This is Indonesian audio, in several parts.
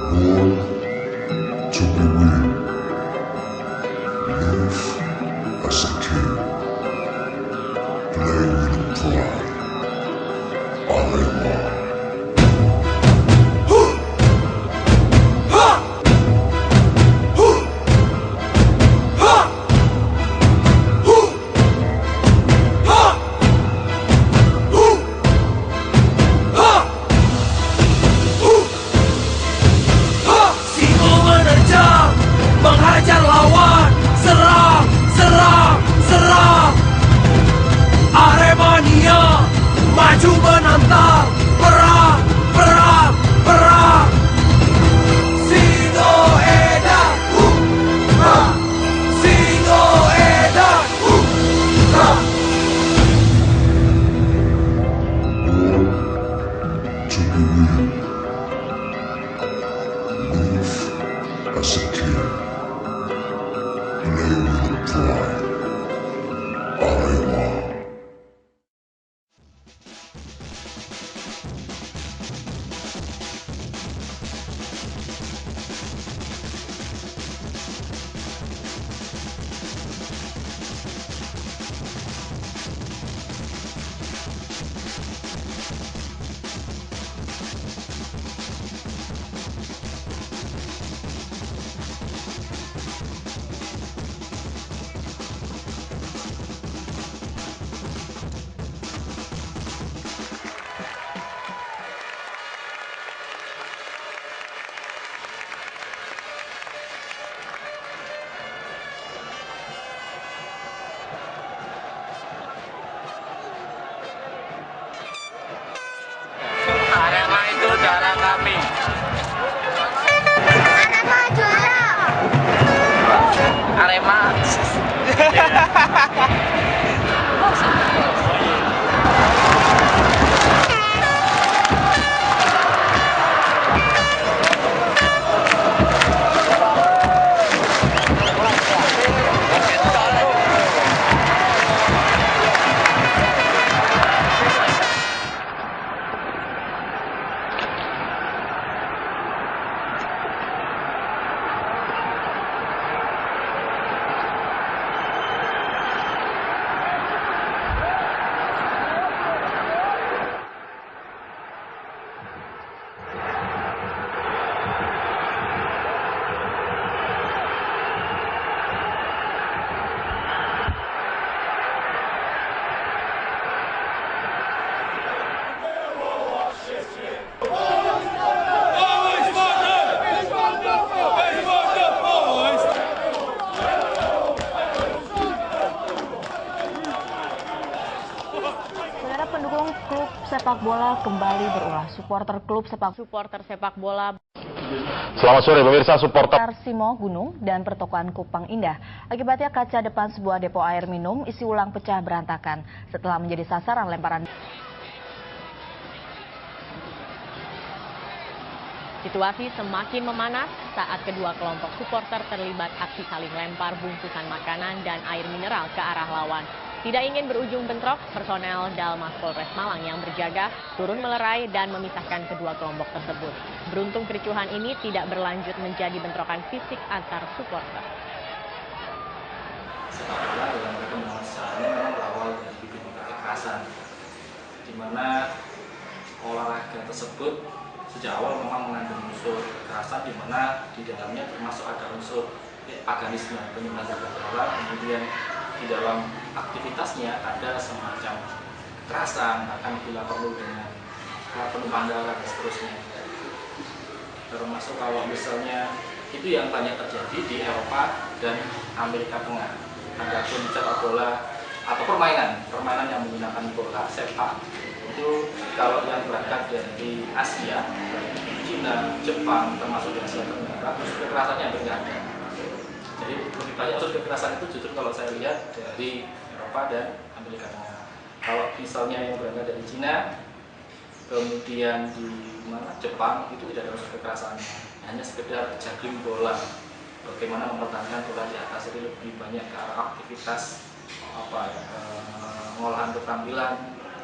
Born to be win. Live as a king. Play with pride. Arema. Menghajar lawan, serang, serang, serang. Aremania maju menantang, perang, perang, perang. Singo Edan, ha! Singo Edan, ha! Born to be win. Live as a king. Play with pride. Arema. Arema itu darah kami. Arema juara. Arema. Saudara, pendukung klub sepak bola kembali berulah. Supporter sepak bola Selamat sore pemirsa, supporter Simo Gunung dan pertokoan Kupang Indah. Akibatnya kaca depan sebuah depo air minum isi ulang pecah berantakan setelah menjadi sasaran lemparan. Situasi semakin memanas saat kedua kelompok supporter terlibat aksi saling lempar bungkusan makanan dan air mineral ke arah lawan. Tidak ingin berujung bentrok, personel Dalmas Polres Malang yang berjaga turun melerai dan memisahkan kedua kelompok tersebut. Beruntung kericuhan ini tidak berlanjut menjadi bentrokan fisik antar supporter. Sepak bola dalam perkembangan sejarahnya memang berawal dari bibit-bibit kekerasan, di mana olahraga tersebut sejak awal memang mengandung unsur kekerasan, di mana di dalamnya termasuk ada unsur paganisme, penyimpangan agama, kemudian di dalam aktivitasnya ada semacam kekerasan, bahkan bila perlu dengan penumpang darah dan seterusnya. Termasuk kalau misalnya itu yang banyak terjadi di Eropa dan Amerika Tengah. Adapun sepak bola atau permainan yang menggunakan bola sepak itu kalau yang berangkat dari Asia, Cina, Jepang, termasuk di Asia Tenggara, kekerasannya hampir nggak ada. Jadi lebih banyak unsur kekerasan itu justru kalau saya lihat dari Eropa dan Amerika Tengah. Kalau misalnya yang berangkat dari Cina, kemudian di Jepang itu tidak ada unsur kekerasannya, hanya sekedar juggling bola. Bagaimana mempertahankan bola di atas, itu lebih banyak ke arah aktivitas pengolahan keterampilan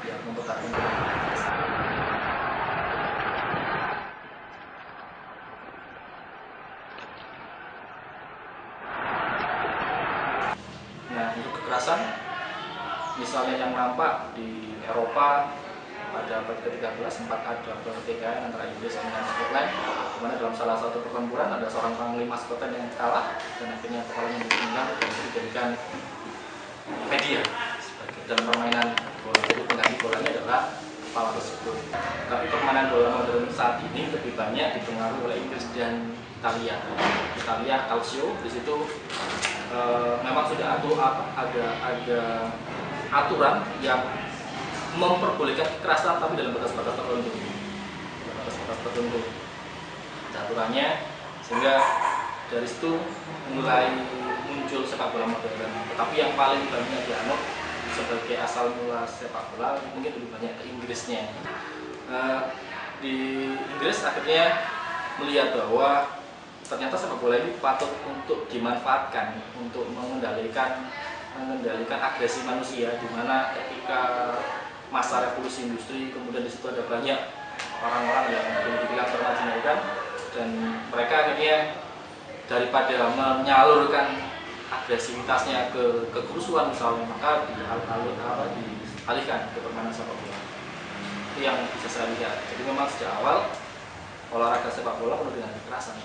yang mempertahankan bola di atas. kekerasan. Misalnya yang nampak di Eropa pada abad ke-13 sempat ada pertikaian antara Inggris dengan Scotland, di mana dalam salah satu pertempuran ada seorang panglima Scotland yang kalah dan akhirnya kepalanya meninggal dan dijadikan media sebagai dalam permainan bola. Jadi pengganti bolanya adalah kepala tersebut. Tapi permainan bola modern saat ini lebih banyak dipengaruhi oleh Inggris dan Italia. Italia calcio di situ memang sudah ada aturan yang memperbolehkan kekerasan tapi dalam batas-batas tertentu. Ada aturannya, sehingga dari situ mulai muncul sepak bola modern. Tetapi yang paling banyak dianut sebagai asal mula sepak bola mungkin lebih banyak ke Inggrisnya. Di Inggris akhirnya melihat bahwa ternyata sepak bola ini patut untuk dimanfaatkan untuk mengendalikan agresi manusia, di mana ketika masa revolusi industri kemudian di situ ada banyak orang-orang yang boleh dibilang termarginalkan, dan mereka akhirnya daripada menyalurkan agresivitasnya ke kerusuhan misalnya, maka dialihkan ke permainan sepak bola. Itu yang bisa saya lihat. Jadi memang sejak awal olahraga sepak bola penuh dengan kekerasan.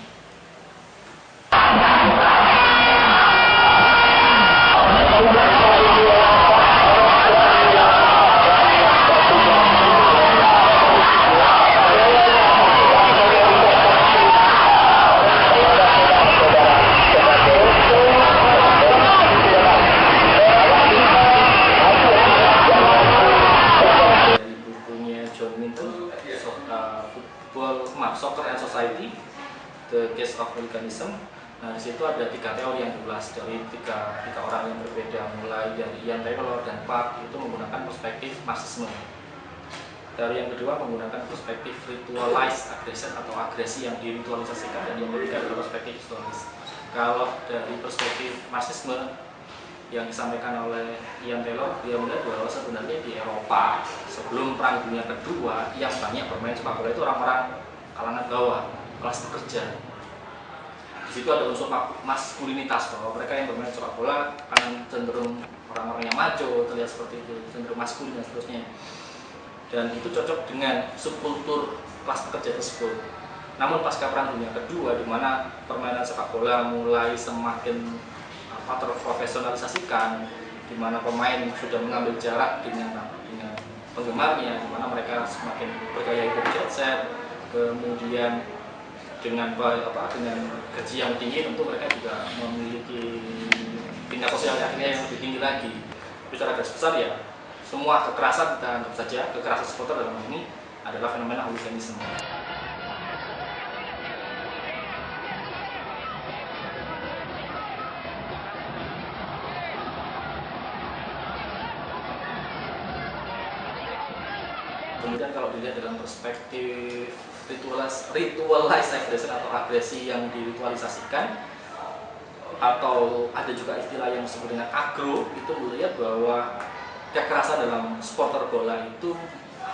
Soccer and Society, The Case of Hooliganism. Nah, di situ ada 3 teori yang diulas dari tiga orang yang berbeda, mulai dari Ian Taylor dan Park itu menggunakan perspektif Marxisme. Teori yang kedua menggunakan perspektif ritualized aggression atau agresi yang diritualisasikan, dan yang ketiga adalah perspektif historis. Kalau dari perspektif Marxisme yang disampaikan oleh Ian Taylor, dia melihat bahwa sebenarnya di Eropa sebelum Perang Dunia Kedua yang banyak bermain sepak bola itu orang-orang kalangan bawah, kelas pekerja. Di situ ada unsur maskulinitas, bahwa mereka yang bermain sepak bola akan cenderung orang-orang yang macho, terlihat seperti itu, cenderung maskulin dan seterusnya. Dan itu cocok dengan subkultur kelas pekerja tersebut. Namun pasca Perang Dunia Kedua, di mana permainan sepak bola mulai semakin terprofesionalisasikan, di mana pemain sudah mengambil jarak dengan penggemarnya, di mana mereka semakin bergaya hidup jet set, kemudian dengan gaji yang tinggi, tentu mereka juga memiliki tingkat sosial akhirnya yang lebih tinggi lagi. Secara garis besar ya, semua kekerasan kita anggap saja kekerasan supporter dalam hal ini adalah fenomena hooliganisme. Kemudian kalau dilihat dalam perspektif ritualized aggression atau agresi yang diritualisasikan, atau ada juga istilah yang disebut dengan agro, itu melihat bahwa kekerasan dalam supporter bola itu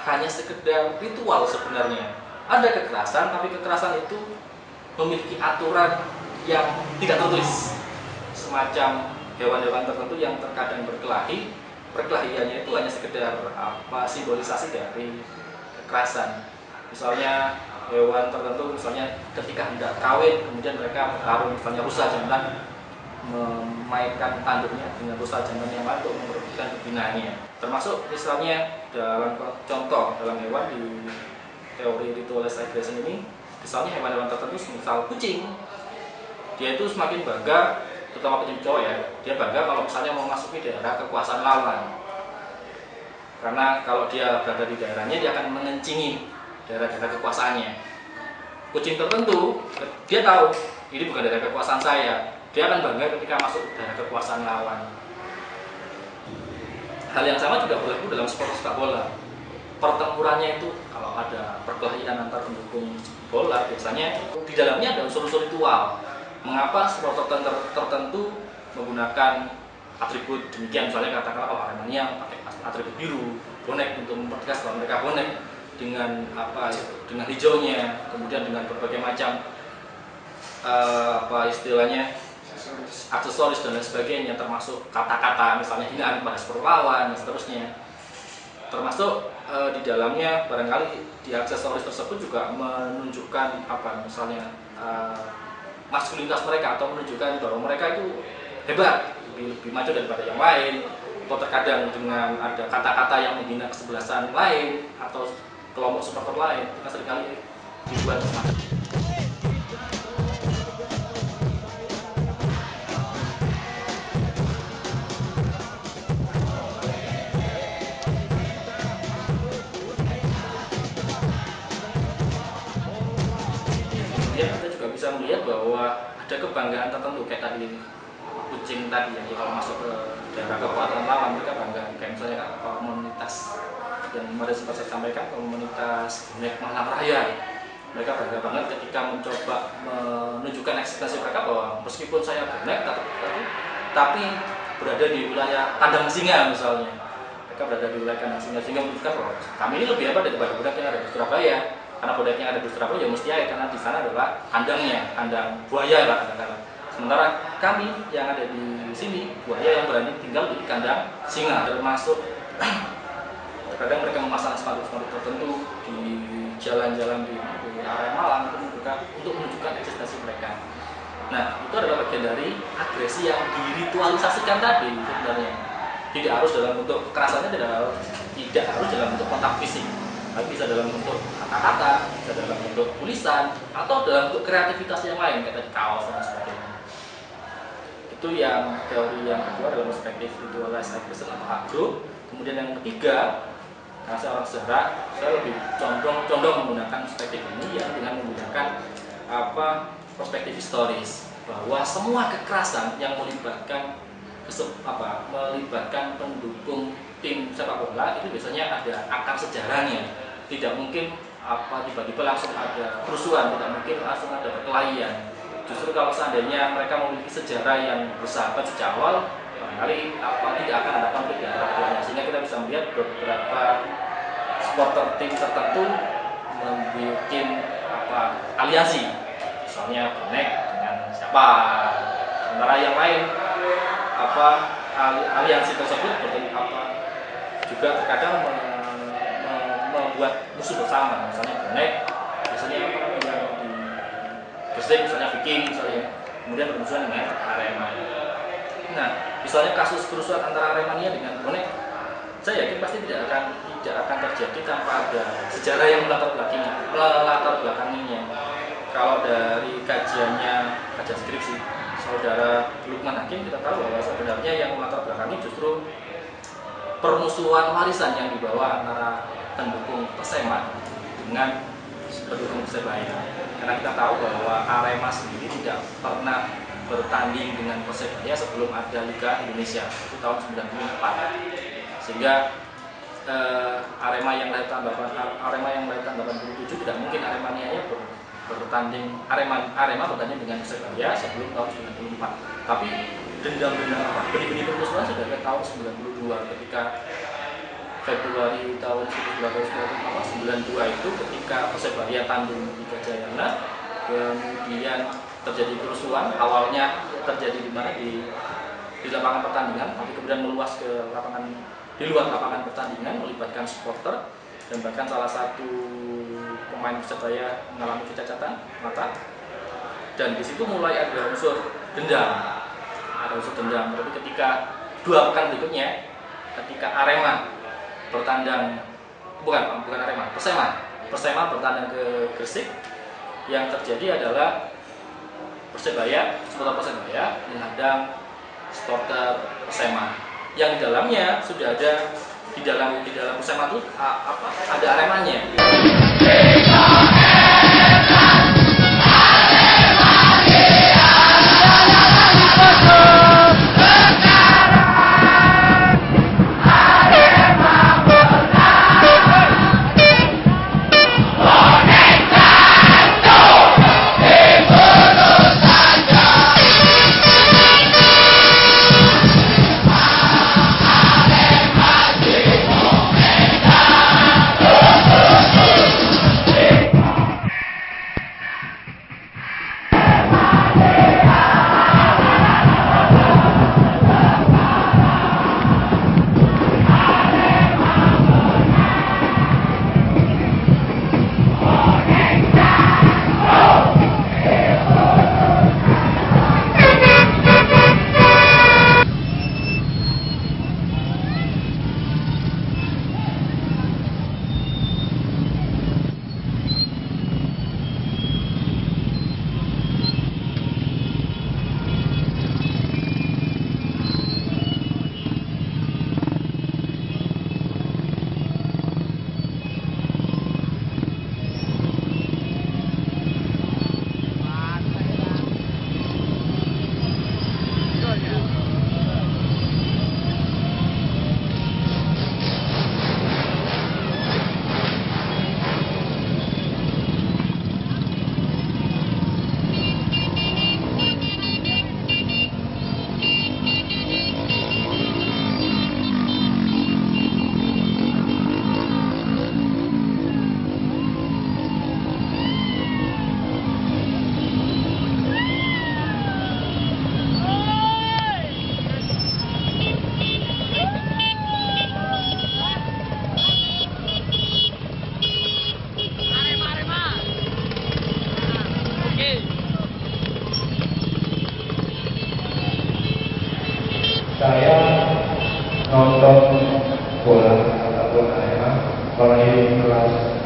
hanya sekedar ritual sebenarnya. Ada kekerasan, tapi kekerasan itu memiliki aturan yang tidak tertulis, semacam hewan-hewan tertentu yang terkadang berkelahi. Perkelahiannya itu hanya sekedar simbolisasi dari kekerasan. Misalnya hewan tertentu, misalnya ketika hendak kawin, kemudian mereka bertarung, misalnya rusa jantan memainkan tanduknya dengan rusa jantan yang lain untuk memperebutkan betinanya. Termasuk misalnya dalam contoh dalam hewan di teori ritualized aggression ini, misalnya hewan-hewan tertentu, misal kucing, dia itu semakin bangga, terutama kucing cowok ya, dia bangga kalau misalnya mau memasuki daerah kekuasaan lawan. Karena kalau dia berada di daerahnya, dia akan mengencingi daerah-daerah kekuasaannya. Kucing tertentu, dia tahu ini bukan daerah kekuasaan saya, dia akan bangga ketika masuk daerah kekuasaan lawan. Hal yang sama juga berlaku dalam sport sepak bola. Pertempurannya itu, kalau ada perkelahian antar pendukung bola, biasanya di dalamnya ada unsur-unsur ritual. Mengapa supporter tertentu menggunakan atribut demikian, misalnya katakanlah kalau Aremania pakai atribut biru, bonek untuk mempertegas bahwa mereka bonek dengan dengan hijaunya, kemudian dengan berbagai macam istilahnya aksesoris dan lain sebagainya, termasuk kata-kata misalnya hinaan kepada supporter lawan dan seterusnya. Termasuk di dalamnya barangkali di aksesoris tersebut juga menunjukkan misalnya maskulinitas mereka, atau menunjukkan bahwa mereka itu hebat, lebih maju daripada yang lain, atau terkadang dengan ada kata-kata yang menghina kesebelasan lain atau kelompok supporter lain, kita seringkali dibuat semacam. Kita juga bisa melihat bahwa ada kebanggaan tertentu kayak tadi kucing tadi yang kalau masuk ke daerah kekuatan lawan mereka bangga, kayak misalnya komunitas yang kemarin sempat saya sampaikan, komunitas bonek Malang Raya, mereka bangga banget ketika mencoba menunjukkan eksistensi mereka bahwa meskipun saya bonek tapi berada di wilayah kandang singa misalnya, mereka berada di wilayah kandang singa sehingga menunjukkan bahwa kami ini lebih hebat daripada bonek yang ada di Surabaya. Karena bonek yang ada di Surabaya ya mesti air, karena di sana adalah kandangnya, kandang buaya lah katakanlah. Sementara kami yang ada di sini, buaya yang berani tinggal di kandang singa. Termasuk terkadang mereka memasang spanduk-spanduk tertentu di jalan-jalan di area Malang untuk menunjukkan eksistensi mereka. Nah, itu adalah bagian dari agresi yang diritualisasikan tadi sebenarnya. Tidak harus dalam bentuk kekerasannya, tidak harus dalam bentuk kontak fisik, tapi bisa dalam bentuk kata-kata, bisa dalam bentuk tulisan, atau dalam bentuk kreativitas yang lain, kayak tadi kaos dan sebagainya. Itu yang teori yang kedua dalam perspektif ritualized aggression atau agro. Kemudian yang ketiga, karena saya orang sejarah, saya lebih condong menggunakan perspektif ini ya dengan menggunakan perspektif historis, bahwa semua kekerasan yang melibatkan pendukung tim sepak bola itu biasanya ada akar sejarahnya. Tidak mungkin tiba-tiba langsung ada kerusuhan, tidak mungkin langsung ada perkelahian. Justru kalau seandainya mereka memiliki sejarah yang bersahabat sejak awal, barangkali tidak akan ada konflik di antara keduanya. Sehingga kita bisa melihat beberapa supporter tim tertentu membuat aliansi, misalnya bonek dengan siapa, sementara yang lain aliansi tersebut juga terkadang membuat musuh bersama, misalnya bonek biasanya yang di Gresik misalnya Viking misalnya, kemudian bermusuhan dengan Arema. Nah, misalnya kasus kerusuhan antara Aremania dengan bonek, saya yakin pasti tidak akan terjadi tanpa ada sejarah yang melatar belakanginya. Kalau dari kajian skripsi saudara Lukman Hakim, kita tahu bahwa sebenarnya yang melatar belakangi justru permusuhan warisan yang dibawa antara pendukung Persema dengan pendukung Persebaya. Karena kita tahu bahwa Arema sendiri tidak pernah bertanding dengan Persebaya sebelum ada Liga Indonesia, itu tahun 94. Sehingga Arema yang lahir tahun 87 tidak mungkin Aremanianya bertanding bertanding dengan Persebaya sebelum tahun 94. Tapi benih-benih permusuhan sudah dari tahun 92 ketika Februari tahun 1992 itu ketika Persebaya tanding di Gajayana, kemudian terjadi kerusuhan. Awalnya terjadi di mana di lapangan pertandingan, tapi kemudian meluas ke di luar lapangan pertandingan, melibatkan supporter, dan bahkan salah satu pemain Persebaya mengalami kecacatan mata. Dan di situ mulai ada unsur dendam. Tapi ketika 2 pekan berikutnya, ketika Arema Persema bertandang ke Gresik, yang terjadi adalah supporter Persebaya menghadang supporter Persema, yang di dalamnya sudah ada di dalam Persema itu ada Aremanya.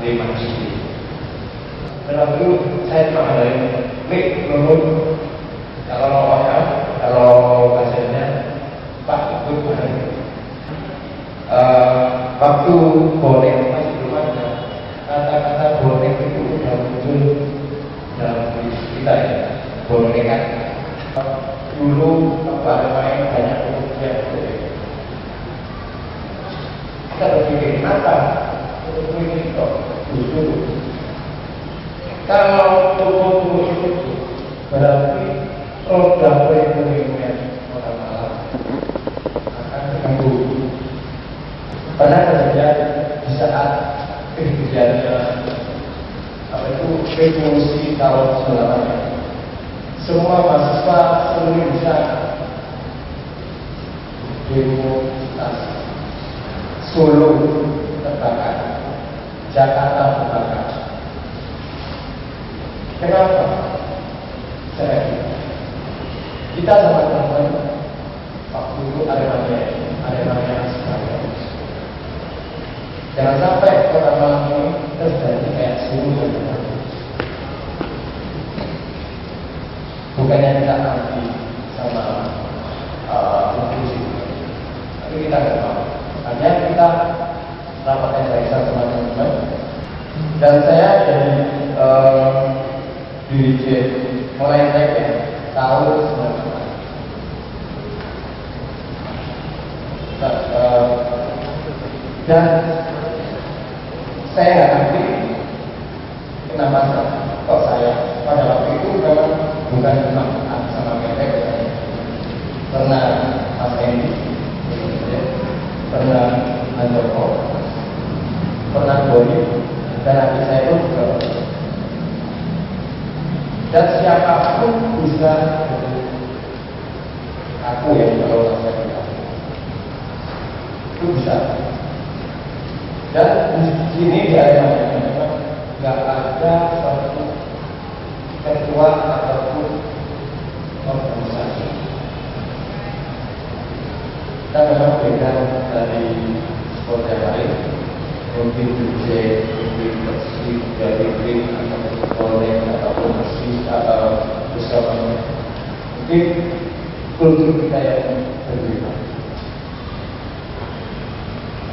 di manusia. Dalam itu saya cuma ada klik menurut kalau hasilnya Pak ikut waktu bonek masih belum ada, kata-kata bonek itu sudah muncul dalam diri kita ya, bonekan. Dulu pada main banyak yang kita berpikir kenapa berpikir kok dulu. Kalau tubuh itu berarti roda perekonomian kota Malang akan terganggu. Pernah terjadi di saat kejadiannya revolusi tahun 98. Semua mahasiswa seluruh Indonesia demonstrasi. Solo terbakar, Jakarta terbakar. Kenapa? Kita sama teman-teman waktu itu Aremania Aspara. Jangan sampai kota Malang ini terjadi kayak Solo dan Jakarta. Bukannya kita anti sama inklusi, tapi kita nggak mau. Hanya kita rapatnya saya sama teman-teman, dan saya jadi dirjen mulai tahun 19. Dan saya nggak ngerti kenapa kok saya pada waktu itu memang bukan cuma sama Mepek, pernah Mas Endi, pernah Anjoko, pernah Boni, dan adik saya itu juga. Dan siapapun bisa, aku ya kalau saya bilang itu bisa. Dan di sini di area memang nggak ada suatu ketua ataupun organisasi. Kita memang beda dari sport yang lain. Mungkin DJ, mungkin bersih, dari green ataupun boleh ataupun bersih atau bersama. Mungkin kultur kita yang berbeda.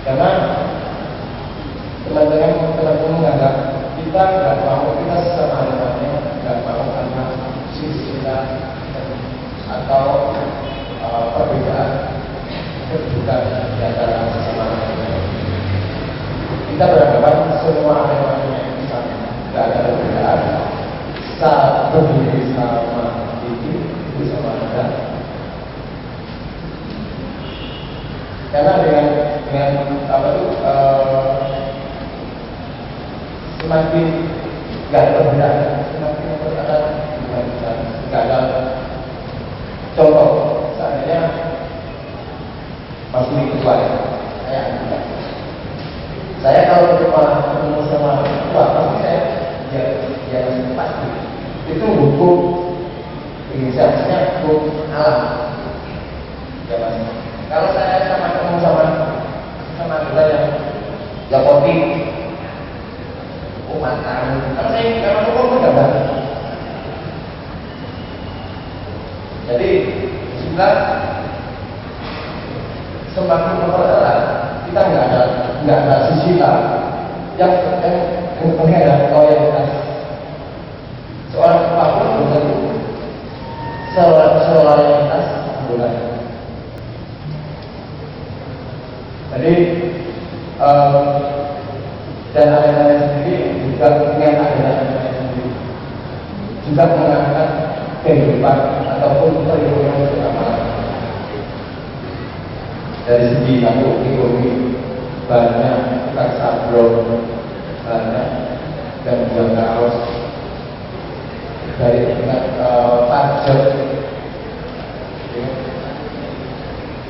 Karena teman-teman menganggap kita nggak mau, kita sesama temannya nggak mau karena sila atau perbedaan kedudukan di antara sesama temannya. Kita beranggapan semua temannya itu sama, nggak ada perbedaan. Saat berdiri sama itu sama ada. Karena dengan apa itu semakin nggak ada perbedaan, semakin perbedaan nggak ada. Contoh, seandainya masih ketua ya, saya kalau ketemu sama ketua, pasti saya ya pasti itu hukum inisiatifnya hukum alam. Ya mas, kalau saya ketemu sama kita yang kopi makan, karena saya memang hukum itu nggak. Jadi sebenarnya semakin mempererat kita nggak ada sisi yang penting adalah loyalitas. Seorang apapun belum tentu seloyalitas bulan. Jadi dan ada sendiri juga dengan adanya sendiri juga mengangkat kehidupan ataupun perekonomian bersama dari segi ekonomi banyak tukang sablon banyak dan juga kaos dari tingkat pajak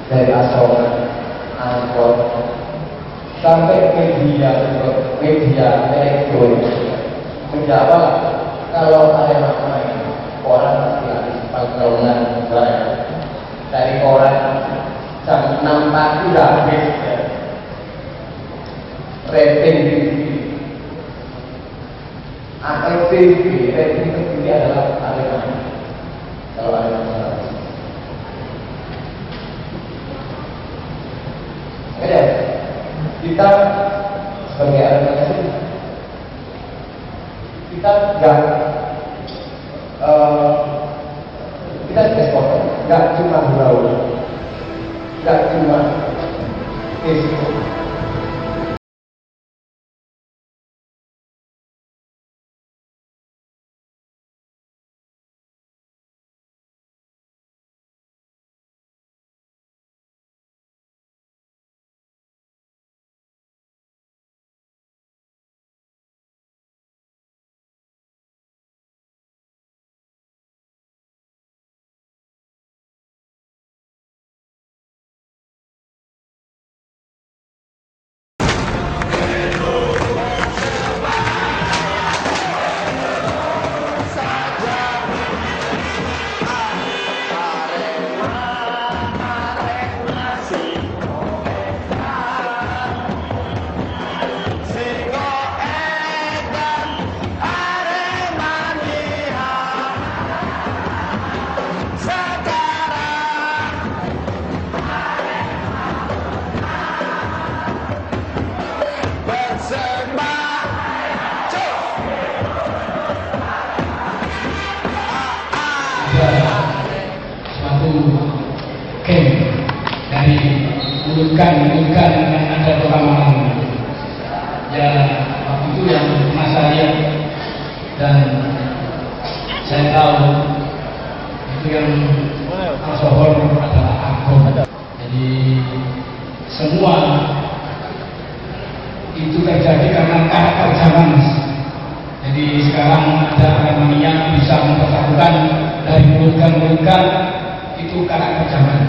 dari asongan angkot sampai media elektronik menjawab kalau ada main orang pasti habis pangkalan dari orang jam 6 pagi udah habis rating TV TV rating tertinggi adalah Arema. Kalau Arema salah. Ya, kita sebagai Arema kita nggak kita sebagai supporter nggak cuma berlalu, nggak cuma Facebook. Suatu game dari ulukan yang ada di Malang. Ya, waktu itu yang masa lihat dan saya tahu itu yang Al-Sohor adalah Agung. Jadi semua itu terjadi karena karakter zaman. Jadi sekarang ada Aremania yang bisa mempersatukan dari ulukan itu karakter zaman.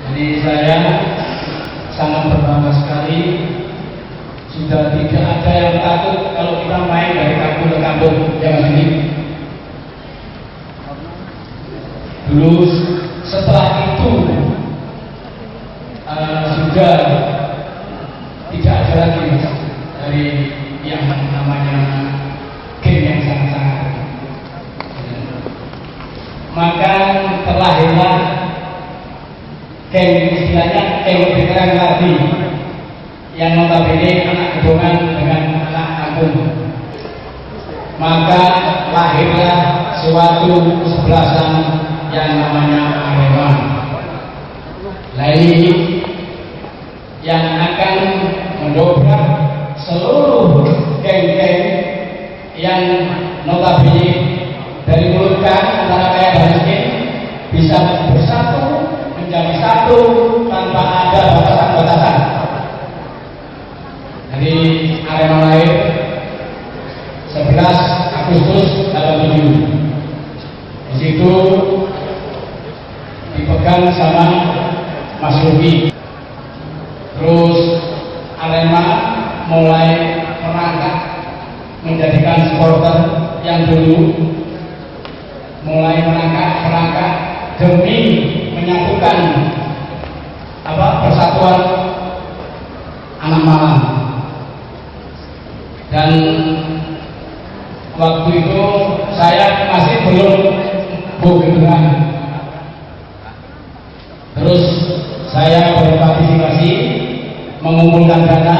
Jadi saya sangat berbangga sekali. Sudah tidak ada yang takut kalau kita main dari kampung ke kampung yang ini. Dulu setelah itu sudah tidak ada lagi dari yang namanya game yang sangat-sangat. Maka terlahirlah game, istilahnya game veteran lagi, yang notabene anak gedongan dengan anak kampung. Maka lahirlah suatu kesebelasan yang namanya Arema. Nah ini yang akan mendobrak seluruh geng-geng yang notabene dari mulutkan antara kaya dan miskin bisa bersatu menjadi satu tanpa ada batasan-batasan. Jadi Arema lahir 11 Agustus 87. Di situ dipegang sama Mas Luki. Terus Arema mulai merangkak menjadikan supporter yang dulu mulai merangkak demi menyatukan persatuan anak Malang. Dan waktu itu saya masih belum bogeran. Terus saya berpartisipasi mengumpulkan dana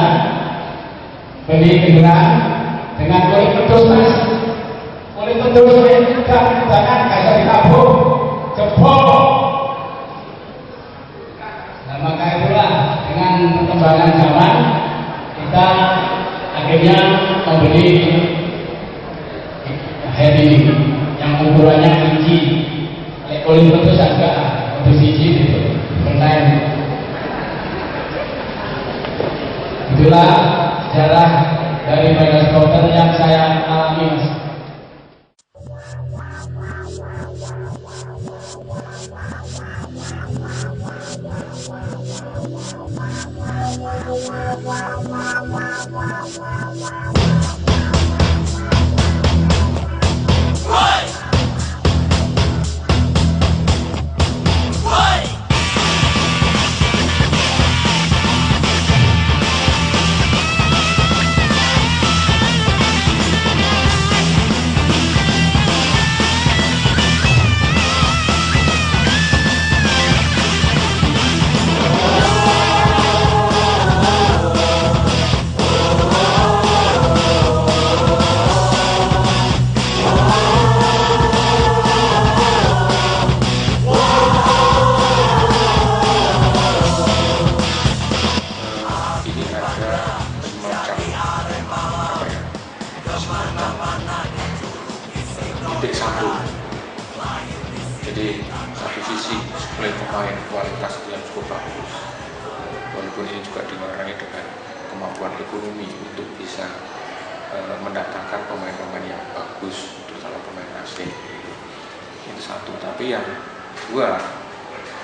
beli kendaraan dengan kulit pedus, Mas. Kulit pedus dan dana kasih ditabung jebol. Nah, maka itulah dengan perkembangan zaman kita akhirnya membeli head ini yang ukurannya inci. Kulit pedus agak pedus inci gitu, berlain. Itulah sejarah dari Medan Supporter yang saya alami, Mas. titik satu. Jadi satu sisi suplai pemain kualitas yang cukup bagus, walaupun ini juga dibarengi dengan kemampuan ekonomi untuk bisa mendatangkan pemain-pemain yang bagus, terutama pemain asing. Itu satu. Tapi yang dua,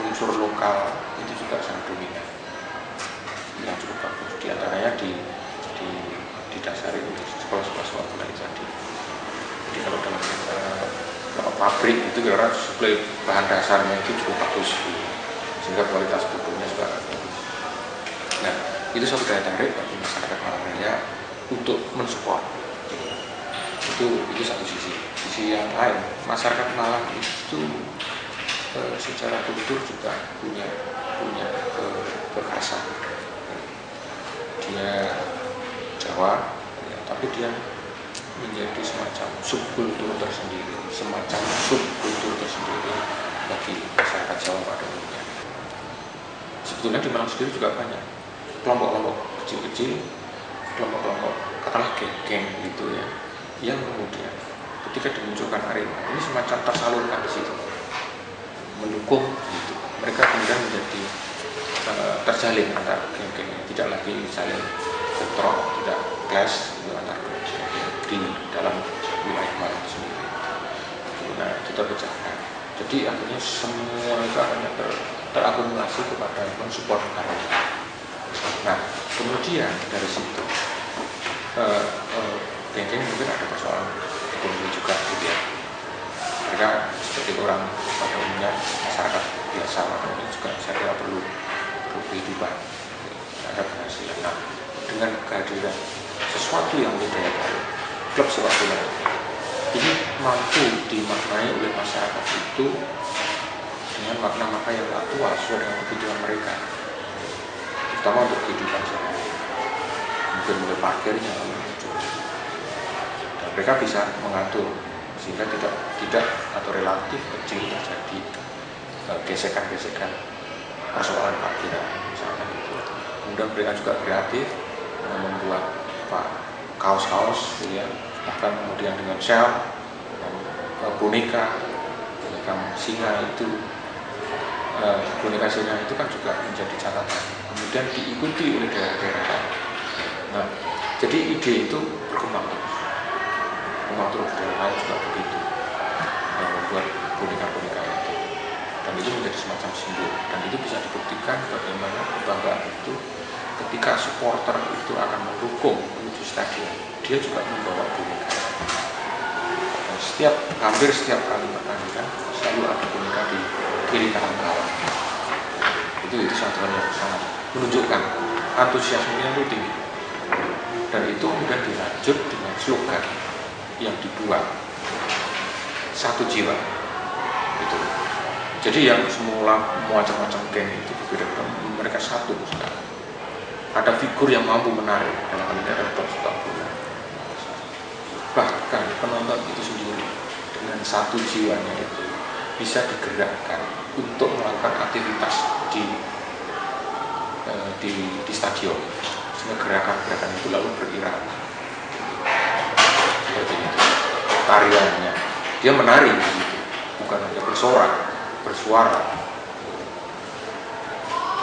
unsur lokal itu juga sangat dominan, yang cukup bagus. Di antaranya didasari oleh sekolah-sekolah swasta tadi. Jadi kalau dalam pabrik itu kira suplai bahan dasarnya itu cukup bagus, sehingga kualitas produknya juga bagus. Nah, itu satu daya tarik bagi masyarakat Malang Raya untuk mensupport. Itu satu sisi. Sisi yang lain, masyarakat Malang itu secara kultur juga punya kekhasan. Dia Jawa, ya, tapi dia menjadi semacam subkultur tersendiri, bagi masyarakat Jawa pada umumnya. Sebetulnya di Malang sendiri juga banyak kelompok-kelompok kecil-kecil, kelompok-kelompok katakanlah geng-geng gitu ya, yang kemudian ketika dimunculkan Arema ini semacam tersalurkan di situ, mendukung gitu. Mereka kemudian menjadi terjalin antar geng-geng, tidak lagi saling bentrok, tidak clash gitu, antar geng di dalam wilayah Malang sendiri. Nah, itu terpecahkan. Jadi akhirnya semua itu akhirnya terakumulasi kepada mensupport Arema. Nah, kemudian dari situ geng-geng mungkin ada persoalan ekonomi juga gitu ya. Mereka seperti orang pada umumnya, masyarakat biasa ini juga saya kira perlu kehidupan, ada penghasilan. Nah, dengan kehadiran sesuatu yang beda dari klub sepak bola ini mampu dimaknai oleh masyarakat itu dengan makna-makna yang aktual sesuai dengan kebutuhan mereka, terutama untuk kehidupan sehari-hari. Mungkin mulai parkirnya dan mereka bisa mengatur sehingga tidak atau relatif kecil terjadi gesekan-gesekan persoalan parkiran misalnya gitu. Kemudian mereka juga kreatif membuat kaos-kaos gitu ya, bahkan kemudian dengan shell boneka singa itu kan juga menjadi catatan, kemudian diikuti oleh daerah-daerah lain. Nah, jadi ide itu berkembang terus daerah lain juga begitu, membuat boneka-boneka itu, dan itu menjadi semacam simbol, dan itu bisa dibuktikan bagaimana kebanggaan itu ketika supporter itu akan mendukung menuju stadion, dia juga membawa boneka. Dan hampir setiap kali pertandingan selalu ada boneka di kiri kanan lawan. Itu satu hal yang sangat menunjukkan antusiasmenya itu tinggi. Dan itu kemudian dilanjut dengan slogan yang dibuat, satu jiwa. Gitu. Jadi yang semula macam-macam geng itu berbeda, mereka satu sekarang. Ada figur yang mampu menarik dalam hal ini adalah klub sepak bola. Bahkan penonton itu sendiri dengan satu jiwanya itu bisa digerakkan untuk melakukan aktivitas di stadion, sehingga gerakan-gerakan itu lalu berirama. Seperti itu. Tariannya, dia menari gitu, bukan hanya bersuara,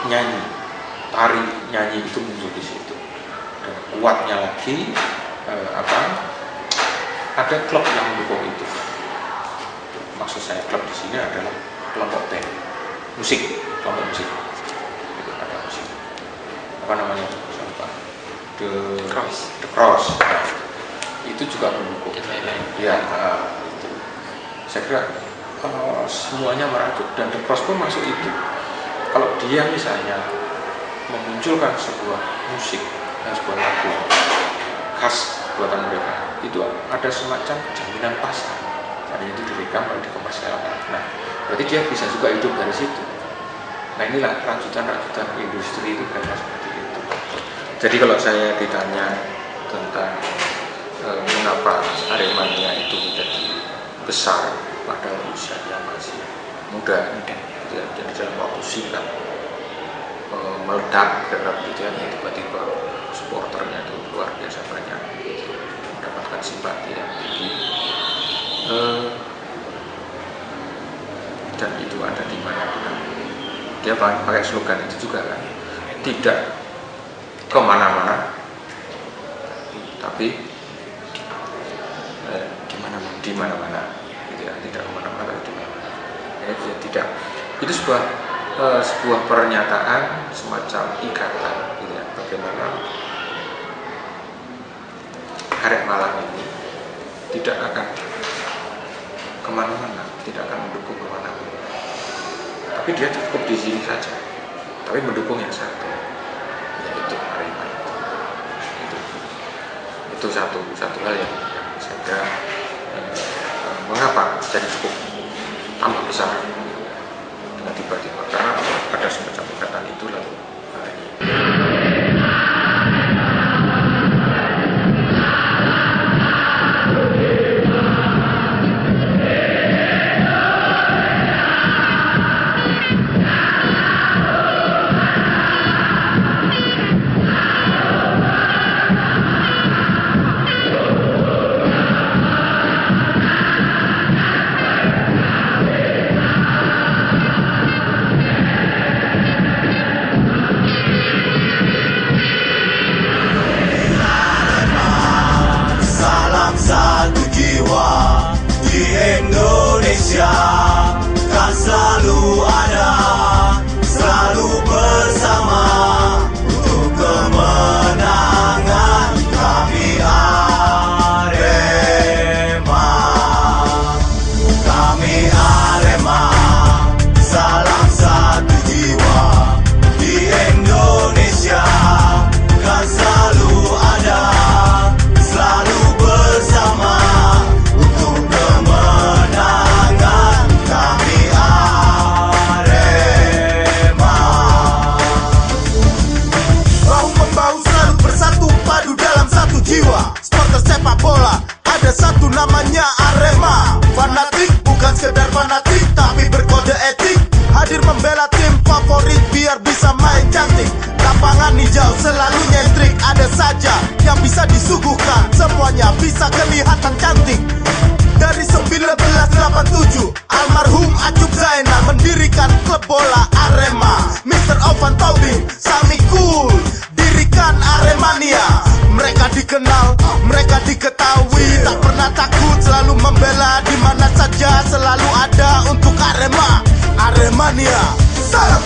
nyanyi, tari, nyanyi itu muncul di situ. Dan kuatnya lagi ada klub yang mendukung itu. Maksud saya klub di sini adalah kelompok band, kelompok musik. Itu ada musik. Apa namanya? The Cross. Nah, itu juga mendukung. Ya, itu. Saya kira semuanya merajut, dan The Cross pun masuk itu. Kalau dia misalnya memunculkan sebuah musik dan sebuah lagu khas buatan mereka, itu ada semacam jaminan pasar. Karena itu direkam lalu dikomersialkan. Nah, berarti dia bisa juga hidup dari situ. Nah, inilah rajutan-rajutan industri itu karena seperti itu. Jadi kalau saya ditanya tentang mengapa Aremania itu menjadi besar pada usia yang masih muda, jadi dalam waktu singkat meledak gitu ya, tiba-tiba supporternya itu luar biasa banyak, mendapat simpati yang tinggi, dan itu ada di mana-mana. Dia pakai slogan itu juga kan, tidak kemana-mana, tapi di mana-mana, gitu ya, tidak kemana-mana, tapi di mana-mana. Ya, tidak, itu sebuah pernyataan semacam ikatan, gitu ya, bagaimana Arek Malang ini tidak akan kemana-mana, tidak akan mendukung kemana-mana, tapi dia cukup di sini saja, tapi mendukung yang satu, yaitu Arema. Itu satu hal yang saya kira mengapa jadi cukup tambah besar dengan tiba-tiba, karena ada semacam ikatan itu lalu kan selalu ada, selalu bersama untuk kemenangan kami Arema. Kami Arema, salam satu jiwa di Indonesia, kan selalu ada, selalu bersama untuk kemenangan kami Arema. Bahu-membahu selalu bersatu padu dalam satu jiwa. Supporter sepak bola ada satu namanya Arema. Fanatik bukan sekedar fanatik, tapi berkode etik, hadir membela tim favorit biar bisa main cantik. Lapangan hijau selalu nyentrik, ada saja yang bisa disuguhkan, semuanya bisa kelihatan cantik. Dari 1987, almarhum Acuk Zainal mendirikan klub bola Arema. Mr. Ovan Tobing, Sami Cool, dirikan Aremania. Mereka dikenal, mereka diketahui, tak pernah takut, selalu membela di mana saja, selalu ada untuk Arema. Aremania, salam